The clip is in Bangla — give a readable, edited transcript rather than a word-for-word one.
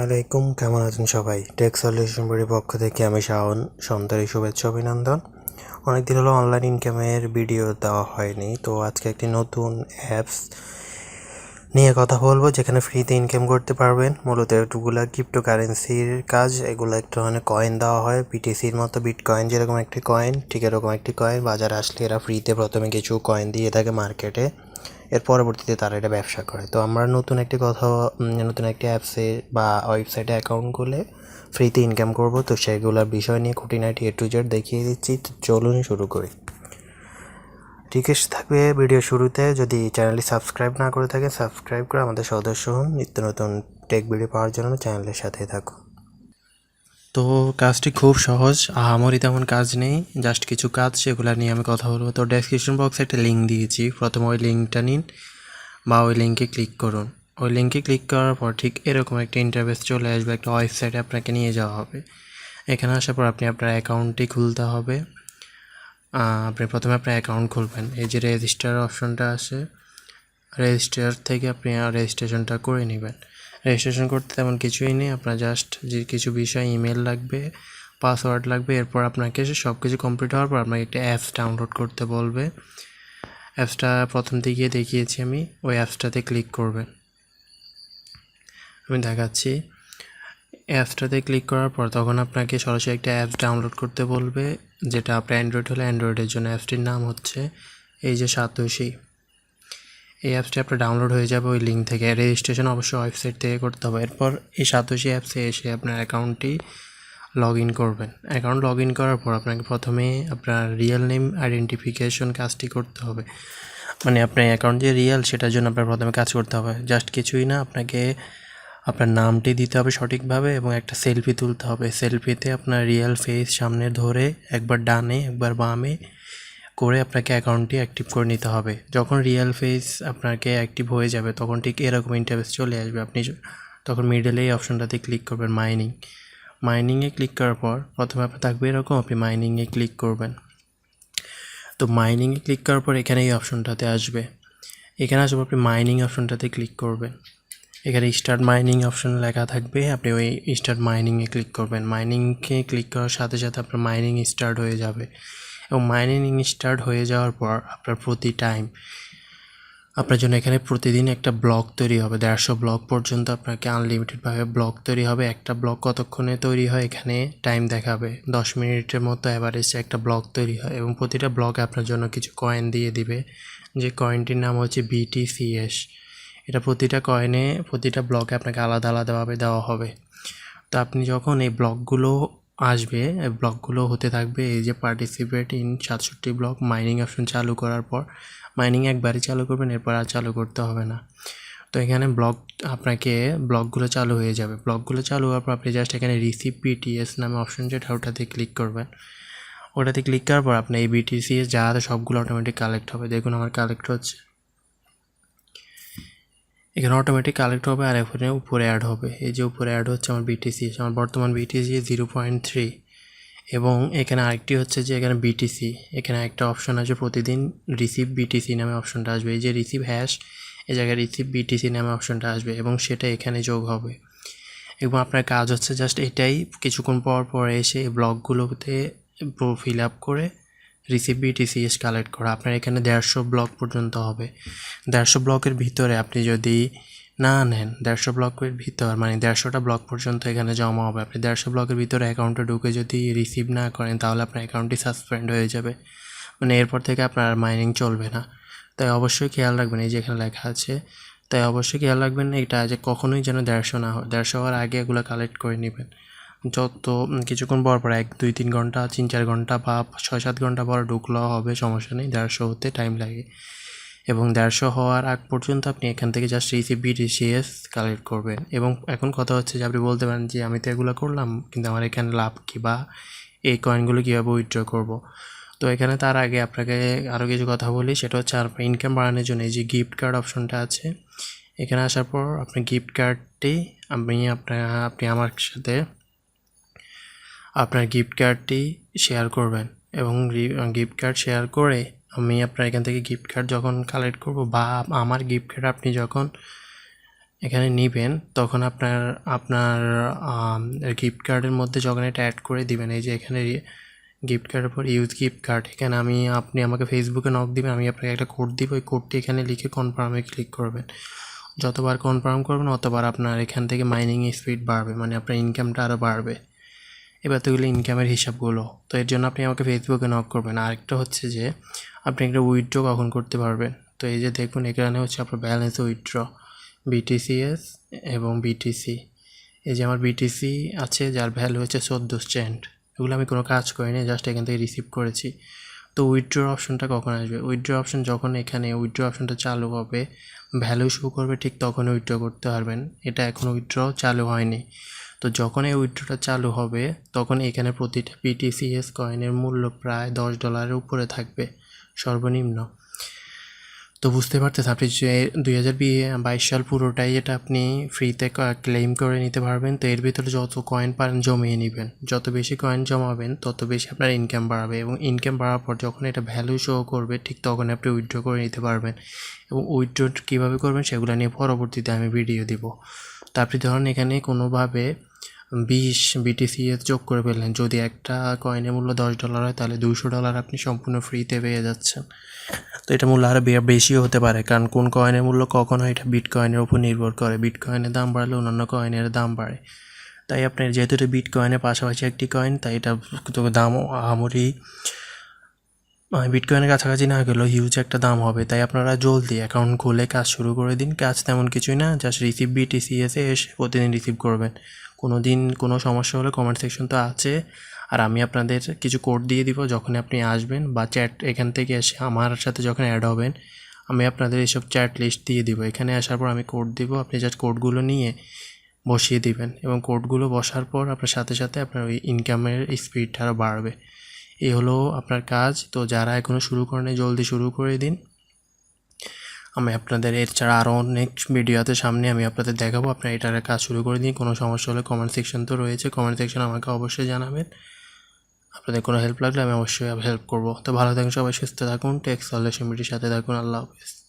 আসসালামুআলাইকুম, কেমন আছেন সবাই? টেক সলিউশন বাড়ির পক্ষ থেকে আমি শাওন সন্তারি শুভেচ্ছা অভিনন্দন। অনেকদিন হলো অনলাইন ইনকামের ভিডিও দেওয়া হয়নি, তো আজকে একটি নতুন অ্যাপস নিয়ে কথা বলবো যেখানে ফ্রিতে ইনকাম করতে পারবেন। মূলত এগুলো ক্রিপ্টো কারেন্সির কাজ। এগুলো এক ধরনের কয়েন দেওয়া হয়, বিটিসির মতো। বিট কয়েন যেরকম একটি কয়েন, ঠিক এরকম একটি কয়েন বাজারে আসলে এরা ফ্রিতে প্রথমে কিছু কয়েন দিয়ে থাকে মার্কেটে, এর পরবর্তীতে তারা এটা ব্যবসা করে। তো আমরা নতুন একটি অ্যাপসে বা ওয়েবসাইটে অ্যাকাউন্ট খুলে ফ্রিতে ইনকাম করব। তো সেগুলোর বিষয় নিয়ে খুঁটিনাটি A to Z দেখিয়ে দিচ্ছি। তো চলুন শুরু করি। রিকোয়েস্ট থাকবে ভিডিও শুরুতে, যদি চ্যানেলটি সাবস্ক্রাইব না করে থাকেন সাবস্ক্রাইব করে আমাদের সদস্য হন। নিত্য নতুন টেক ভিডিও পাওয়ার জন্য চ্যানেলের সাথে থাকুন। তো কাজটি খুব সহজ, আহামরি তেমন কাজ নেই, জাস্ট কিছু কাজ, সেগুলো নিয়ে আমি কথা বলবো। তো ডেসক্রিপশন বক্সে একটা লিঙ্ক দিয়েছি, প্রথমে ওই লিঙ্কটা নিন বা ওই লিঙ্কে ক্লিক করুন। ওই লিঙ্কে ক্লিক করার পর ঠিক এরকম একটা ইন্টারফেস চলে আসবে, একটা ওয়েবসাইটে আপনাকে নিয়ে যাওয়া হবে। এখানে আসার পর আপনি আপনার অ্যাকাউন্টটি খুলতে হবে। আপনি প্রথমে আপনার অ্যাকাউন্ট খুলবেন। এই যে রেজিস্টার অপশনটা আছে, রেজিস্টার থেকে আপনি রেজিস্ট্রেশনটা করে নেবেন। রেজিস্ট্রেশন করতে তেমন কিছুই নেই, আপনার জাস্ট যে কিছু বিষয়, ইমেল লাগবে, পাসওয়ার্ড লাগবে। এরপর আপনাকে সব কিছু কমপ্লিট হওয়ার পর আপনাকে একটা অ্যাপস ডাউনলোড করতে বলবে। অ্যাপসটা প্রথম দিকে দেখিয়েছি আমি, ওই অ্যাপসটাতে ক্লিক করবেন। আমি দেখাচ্ছি। অ্যাপসটাতে ক্লিক করার পর তখন আপনাকে সরাসরি একটা অ্যাপস ডাউনলোড করতে বলবে, যেটা আপনার অ্যান্ড্রয়েড হলে অ্যান্ড্রয়েডের জন্য অ্যাপসটির নাম হচ্ছে এই যে সাতোশি। এই অ্যাপসটি আপনার ডাউনলোড হয়ে যাবে ওই লিঙ্ক থেকে। রেজিস্ট্রেশন অবশ্যই ওয়েবসাইট থেকে করতে হবে। এরপর এই সাতোশি অ্যাপসে এসে আপনার অ্যাকাউন্টটি লগ ইন করবেন। অ্যাকাউন্ট লগ ইন করার পর আপনাকে প্রথমে আপনার রিয়েল নেম আইডেন্টিফিকেশন কাজটি করতে হবে। মানে আপনার অ্যাকাউন্ট যে রিয়েল সেটার জন্য আপনার প্রথমে কাজ করতে হবে। জাস্ট কিছুই না, আপনাকে আপনার নামটি দিতে হবে সঠিকভাবে এবং একটা সেলফি তুলতে হবে। সেলফিতে আপনার রিয়েল ফেস সামনে ধরে একবার ডানে একবার বামে করে আপনাকে অ্যাকাউন্টটি অ্যাক্টিভ করে নিতে হবে। যখন রিয়েল ফেস আপনাকে অ্যাক্টিভ হয়ে যাবে তখন ঠিক এরকম ইন্টারফেস চলে আসবে। আপনি তখন মিডলে এই অপশনটাতে ক্লিক করবেন, মাইনিংয়ে ক্লিক করার পর প্রথমে আপনার থাকবে এরকম, আপনি মাইনিংয়ে ক্লিক করবেন। তো মাইনিংয়ে ক্লিক করার পর এখানে এই অপশনটাতে আসবে। এখানে আসবে আপনি মাইনিং অপশনটাতে ক্লিক করবেন। এখানে স্টার্ট মাইনিং অপশন লেখা থাকবে, আপনি ওই স্টার্ট মাইনিংয়ে ক্লিক করবেন। মাইনিংকে ক্লিক করার সাথে সাথে আপনার মাইনিং স্টার্ট হয়ে যাবে এবং মাইনিং স্টার্ট হয়ে যাওয়ার পর আপনার প্রতি টাইম আপনার জন্য এখানে প্রতিদিন একটা ব্লক তৈরি হবে। 150 ব্লক পর্যন্ত আপনাকে আনলিমিটেডভাবে ব্লক তৈরি হবে। একটা ব্লক কতক্ষণে তৈরি হয় এখানে টাইম দেখাবে, 10 মিনিটের মতো অ্যাভারেজে একটা ব্লক তৈরি হয় এবং প্রতিটা ব্লকে আপনার জন্য কিছু কয়েন দিয়ে দিবে, যে কয়েনটির নাম হচ্ছে BTCS। এটা প্রতিটা কয়েনে প্রতিটা ব্লকে আপনাকে আলাদা আলাদাভাবে দেওয়া হবে। তো আপনি যখন এই ব্লকগুলো আসবে, এই ব্লকগুলো হতে থাকবে। এই যে participate in 67 block, mining option চালু করার পর মাইনিং একবারই চালু করবেন, এরপর আর চালু করতে হবে না। তো এখানে ব্লকগুলো চালু হয়ে যাবে। ব্লকগুলো চালু হওয়ার পর আপনি জাস্ট এখানে রিসিভ BTS নামে অপশন যেটা, ওটাতে ক্লিক করবেন। ওটাতে ক্লিক করার পর আপনার এই BTCS যা আছে সবগুলো অটোমেটিক কালেক্ট হবে। দেখুন আমার কালেক্ট হচ্ছে, এখানে অটোমেটিক কালেক্ট হবে আর এখানে উপরে অ্যাড হবে। এই যে উপরে অ্যাড হচ্ছে আমার BTCS, আমার বর্তমান BTCS 0.3। এবং এখানে আরেকটি হচ্ছে যে এখানে BTC, এখানে একটা অপশন আছে প্রতিদিন রিসিভ BTC নামে অপশনটা আসবে। এই যে রিসিভ হ্যাশ, এই জায়গায় রিসিভ BTC নামে অপশনটা আসবে এবং সেটা এখানে যোগ হবে। এবং আপনার কাজ হচ্ছে জাস্ট এটাই, কিছুক্ষণ পর পর এসে ব্লকগুলোতে ফিল আপ করে রিসিভ BTCS কালেক্ট করা। আপনার এখানে 150 ব্লক পর্যন্ত হবে। 150 ব্লকের ভিতরে আপনি যদি না নেন, 150 ব্লকের ভিতর মানে 150টা ব্লক পর্যন্ত এখানে জমা হবে। আপনি 150 ব্লকের ভিতরে অ্যাকাউন্টে ঢুকে যদি রিসিভ না করেন তাহলে আপনার অ্যাকাউন্টটি সাসপেন্ড হয়ে যাবে, মানে এরপর থেকে আপনার মাইনিং চলবে না। তাই অবশ্যই খেয়াল রাখবেন, এই যে এখানে লেখা আছে, তাই অবশ্যই খেয়াল রাখবেন এটা যে কখনোই যেন 150 না হয়। 150 হওয়ার আগে এগুলো কালেক্ট করে নেবেন। যত কিছুক্ষণ পর 1-2-3 ঘন্টা 3-4 ঘন্টা বা 6-7 ঘন্টা পর ঢুকলেও হবে, সমস্যা নেই। 150 হতে টাইম লাগে এবং 150 হওয়ার আগ পর্যন্ত আপনি এখান থেকে জাস্ট রিসিভ BTCS কালেক্ট করবেন। এবং এখন কথা হচ্ছে যে আপনি বলতে পারেন যে আমি তো এগুলো করলাম, কিন্তু আমার এখানে লাভ কী বা এই কয়েনগুলো কীভাবে উইথড্র করব। তো এখানে তার আগে আপনাকে আরও কিছু কথা বলি, সেটা হচ্ছে আপনার ইনকাম বাড়ানোর জন্য এই যে গিফট কার্ড অপশনটা আছে, এখানে আসার পর আপনি গিফট কার্ডটি আপনি আমার সাথে আপনার গিফট কার্ডটি শেয়ার করবেন এবং গিফট কার্ড শেয়ার করে আমি আপনার এখান থেকে গিফট কার্ড যখন কালেক্ট করব বা আমার গিফট কার্ড আপনি যখন এখানে নিবেন, তখন আপনার আপনার গিফট কার্ডের মধ্যে যখন এটা অ্যাড করে দিবেন, এই যে এখানে গিফট কার্ডের পর ইউজ গিফট কার্ড, এখানে আপনি আমাকে ফেসবুকে নক দিবেন, আমি আপনাকে একটা কোড দিব, ওই কোডটি এখানে লিখে কনফার্মে ক্লিক করবেন। যতবার কনফার্ম করবেন অতবার আপনার এখান থেকে মাইনিং স্পিড বাড়বে, মানে আপনার ইনকামটা আরও বাড়বে। এবার তো এগুলো ইনকামের হিসাবগুলো, তো এর জন্য আপনি আমাকে ফেসবুকে নক করবেন। আরেকটা হচ্ছে যে আপনি একটা উইথড্র কখন করতে পারবেন, তো এই যে দেখুন এখানে হচ্ছে আপনার ব্যালেন্স উইথড্র BTCS এবং BTC। এই যে আমার BTC আছে যার ভ্যালু হচ্ছে 14 সেন্ট, এগুলো আমি কোনো কাজ করিনি, জাস্ট এখান থেকে রিসিভ করেছি। তো উইথড্র অপশনটা কখন আসবে? উইথড্র অপশন যখন এখানে উইথড্র অপশনটা চালু হবে, ভ্যালু শো করবে, ঠিক তখন উইথড্র করতে পারবেন। এটা এখন উইথড্র চালু হয়নি, তো যখন এই উইথড্রটা চালু হবে তখন এখানে প্রতিটা BTCS কয়েনের মূল্য প্রায় $10 উপরে থাকবে সর্বনিম্ন। তো বুঝতে পারতেছেন আপনি যে 2022 সাল পুরোটাই এটা আপনি ফ্রিতে ক্লেম করে নিতে পারবেন। তো এর ভিতরে যত কয়েন পারেন জমিয়ে নেবেন, যত বেশি কয়েন জমাবেন তত বেশি আপনার ইনকাম বাড়বে, এবং ইনকাম বাড়ার পর যখন এটা ভ্যালু শো করবে ঠিক তখন আপনি উইথড্র করে নিতে পারবেন। এবং উইথড্র কীভাবে করবেন সেগুলো নিয়ে পরবর্তীতে আমি ভিডিও দিব। তো আপনি ধরেন এখানে কোনোভাবে 20 BTCS যোগ করে ফেললেন, যদি একটা কয়েনের মূল্য $10 হয় তাহলে $200 আপনি সম্পূর্ণ ফ্রিতে পেয়ে যাচ্ছেন। তো এটা মূল্য আরও বেশিও হতে পারে, কারণ কোন কয়েনের মূল্য কখন হয় এটা বিটকয়েনের উপর নির্ভর করে। বিটকয়েনের দাম বাড়লে অন্যান্য কয়েনের দাম বাড়ে, তাই আপনার যেহেতু এটা বিটকয়েনের পাশাপাশি একটি কয়েন, তাই এটা দামও আহামরি বিটকয়েনের কাছাকাছি না গেলেও হিউজ একটা দাম হবে। তাই আপনারা জলদি অ্যাকাউন্ট খুলে কাজ শুরু করে দিন। কাজ তেমন কিছুই না, জাস্ট রিসিভ BTCS-এ এসে প্রতিদিন রিসিভ করবেন। কোনো দিন কোনো সমস্যা হলে কমেন্ট সেকশন তো আছে, আর আমি আপনাদের কিছু কোড দিয়ে দিব যখন আপনি আসবেন, বা চ্যাট এখান থেকে এসে আমার সাথে যখন অ্যাড হবেন আমি আপনাদের এইসব চ্যাট লিস্ট দিয়ে দিব। এখানে আসার পর আমি কোড দিব, আপনি জাস্ট কোডগুলো নিয়ে বসিয়ে দিবেন, এবং কোডগুলো বসার পর আপনার সাথে সাথে আপনার ওই ইনকামের স্পিডটা আরও বাড়বে। এই হলো আপনার কাজ। তো যারা এখনও শুরু করেনি জলদি শুরু করে দিন। আমি আপনাদের এর ছাড়া আরও অনেক ভিডিওতে সামনে আমি আপনাদের দেখাবো, আপনারা এটার কাজ শুরু করে দিন। কোনো সমস্যা হলে কমেন্ট সেকশন তো রয়েছে, কমেন্ট সেকশন আমাকে অবশ্যই জানাবেন। আপনাদের কোনো হেল্প লাগলে আমি অবশ্যই হেল্প করবো। তো ভালো থাকুন সবাই, সুস্থ থাকুন, টেক সলিউশন ভিডিওর সাথে থাকুন। আল্লাহ হাফেজ।